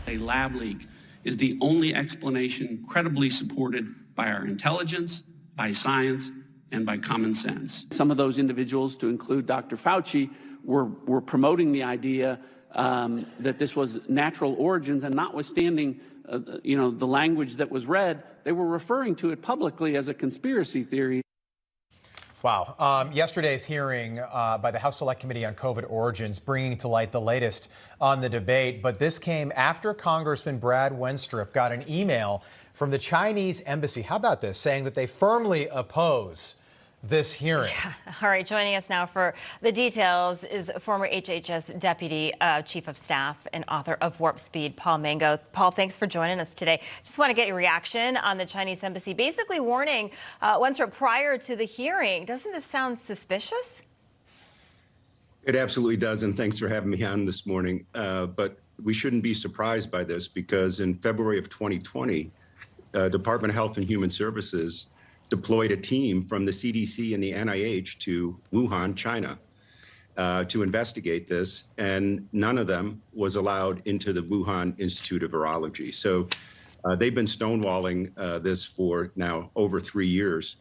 A lab leak is the only explanation credibly supported by our intelligence, by science, and by common sense. Some of those individuals, to include Dr. Fauci, were promoting the idea that this was natural origins, and notwithstanding the language that was read, they were referring to it publicly as a conspiracy theory. Wow. Yesterday's hearing by the House Select Committee on COVID origins bringing to light the latest on the debate. But this came after Congressman Brad Wenstrup got an email from the Chinese embassy. How about this? Saying that they firmly oppose this hearing. Yeah. All right, joining us now for the details is former HHS Deputy Chief of Staff and author of Warp Speed, Paul Mango. Paul, thanks for joining us today. Just want to get your reaction on the Chinese embassy basically warning Wenstrup prior to the hearing. Doesn't this sound suspicious? It absolutely does, and thanks for having me on this morning. But we shouldn't be surprised by this because in February of 2020, Department of Health and Human Services deployed a team from the CDC and the NIH to Wuhan, China, to investigate this, and none of them was allowed into the Wuhan Institute of Virology. So they've been stonewalling this for now over 3 years.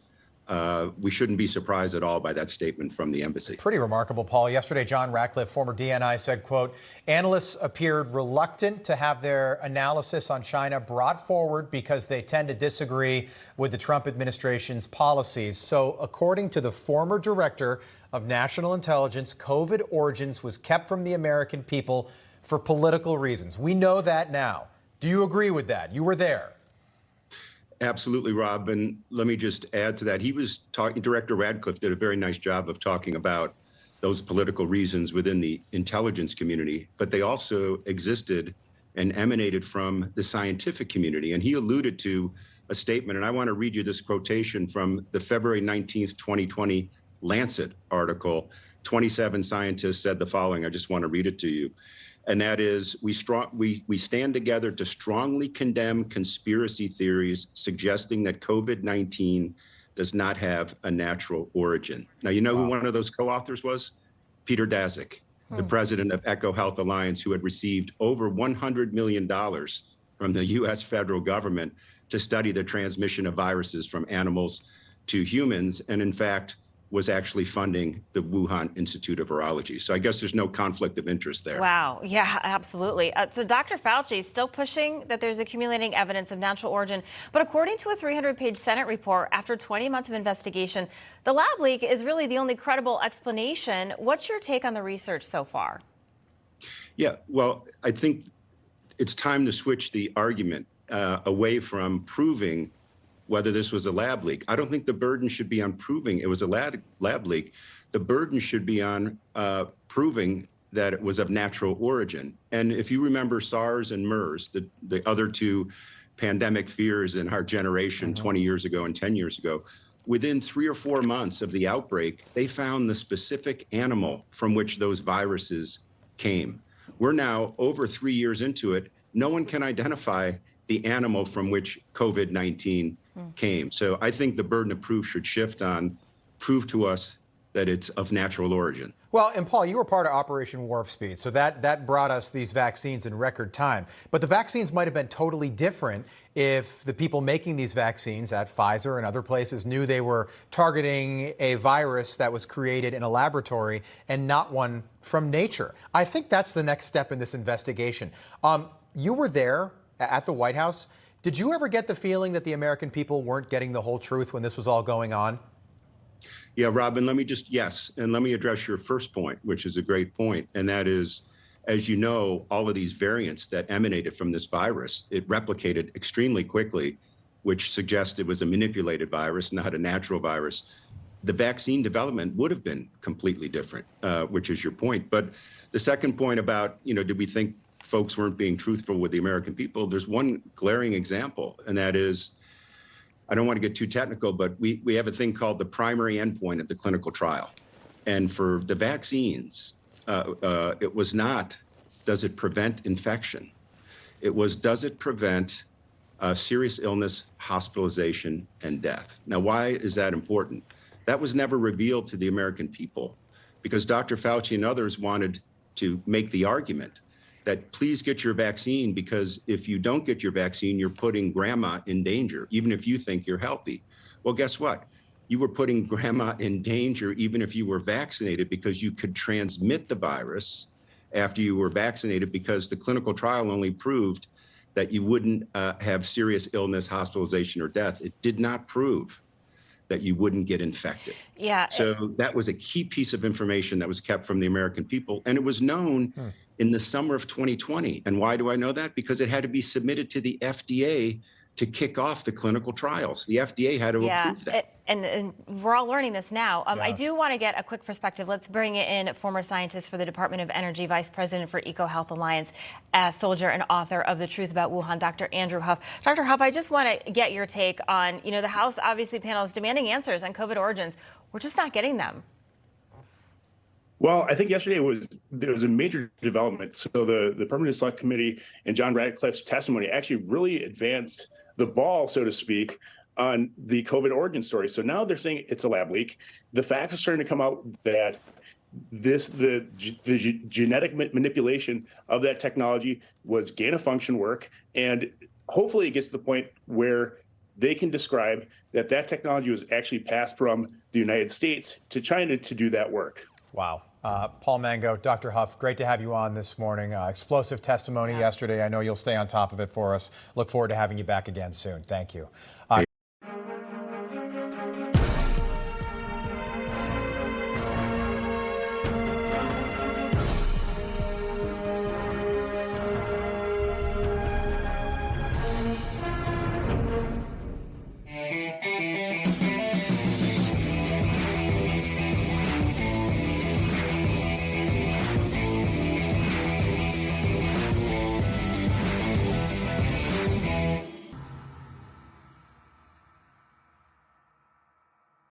We shouldn't be surprised at all by that statement from the embassy. Pretty remarkable, Paul. Yesterday, John Ratcliffe, former DNI, said, quote, analysts appeared reluctant to have their analysis on China brought forward because they tend to disagree with the Trump administration's policies. So according to the former director of national intelligence, COVID origins was kept from the American people for political reasons. We know that now. Do you agree with that? You were there. Absolutely, Rob. And let me just add to that. He was talking, Director Radcliffe did a very nice job of talking about those political reasons within the intelligence community, but they also existed and emanated from the scientific community. And he alluded to a statement, and I want to read you this quotation from the February 19th, 2020 Lancet article. 27 scientists said the following. I just want to read it to you. And that is, we stand together to strongly condemn conspiracy theories suggesting that COVID-19 does not have a natural origin. Now, you know who one of those co-authors was? Peter Daszak, the president of EcoHealth Alliance, who had received over $100 million from the U.S. federal government to study the transmission of viruses from animals to humans, and in fact, was actually funding the Wuhan Institute of Virology. So I guess there's no conflict of interest there. Wow. Yeah, absolutely. So Dr. Fauci is still pushing that there's accumulating evidence of natural origin. But according to a 300-page Senate report, after 20 months of investigation, the lab leak is really the only credible explanation. What's your take on the research so far? Yeah, well, I think it's time to switch the argument away from proving whether this was a lab leak. I don't think the burden should be on proving it was a lab leak. The burden should be on proving that it was of natural origin. And if you remember SARS and MERS, the other two pandemic fears in our generation 20 years ago and 10 years ago, within 3 or 4 months of the outbreak, they found the specific animal from which those viruses came. We're now over 3 years into it. No one can identify the animal from which COVID-19 came. So I think the burden of proof should shift on prove to us that it's of natural origin. Well, and Paul, you were part of Operation Warp Speed, so that brought us these vaccines in record time. But the vaccines might have been totally different if the people making these vaccines at Pfizer and other places knew they were targeting a virus that was created in a laboratory and not one from nature. I think that's the next step in this investigation. You were there at the White House. Did you ever get the feeling that the American people weren't getting the whole truth when this was all going on? Yeah, Robin, let me address your first point, which is a great point. And that is, as you know, all of these variants that emanated from this virus, it replicated extremely quickly, which suggests it was a manipulated virus, not a natural virus. The vaccine development would have been completely different, which is your point. But the second point about, did we think folks weren't being truthful with the American people? There's one glaring example, and that is, I don't want to get too technical, but we have a thing called the primary endpoint of the clinical trial. And for the vaccines, it was not, does it prevent infection? It was, does it prevent serious illness, hospitalization, and death? Now, why is that important? That was never revealed to the American people because Dr. Fauci and others wanted to make the argument that please get your vaccine, because if you don't get your vaccine, you're putting grandma in danger, even if you think you're healthy. Well, guess what? You were putting grandma in danger even if you were vaccinated, because you could transmit the virus after you were vaccinated, because the clinical trial only proved that you wouldn't have serious illness, hospitalization, or death. It did not prove that you wouldn't get infected. Yeah. So that was a key piece of information that was kept from the American people. And it was known in the summer of 2020. And why do I know that? Because it had to be submitted to the FDA to kick off the clinical trials. The FDA had to approve that. And we're all learning this now. I do want to get a quick perspective. Let's bring in former scientist for the Department of Energy, Vice President for EcoHealth Alliance, soldier and author of The Truth About Wuhan, Dr. Andrew Huff. Dr. Huff, I just want to get your take on, the House obviously panel is demanding answers on COVID origins. We're just not getting them. Well, I think yesterday there was a major development. So the Permanent Select Committee and John Radcliffe's testimony actually really advanced the ball, so to speak, on the COVID origin story. So now they're saying it's a lab leak. The facts are starting to come out that the genetic manipulation of that technology was gain-of-function work, and hopefully it gets to the point where they can describe that technology was actually passed from the United States to China to do that work. Wow. Paul Mango, Dr. Huff, great to have you on this morning. Explosive testimony yesterday. I know you'll stay on top of it for us. Look forward to having you back again soon. Thank you.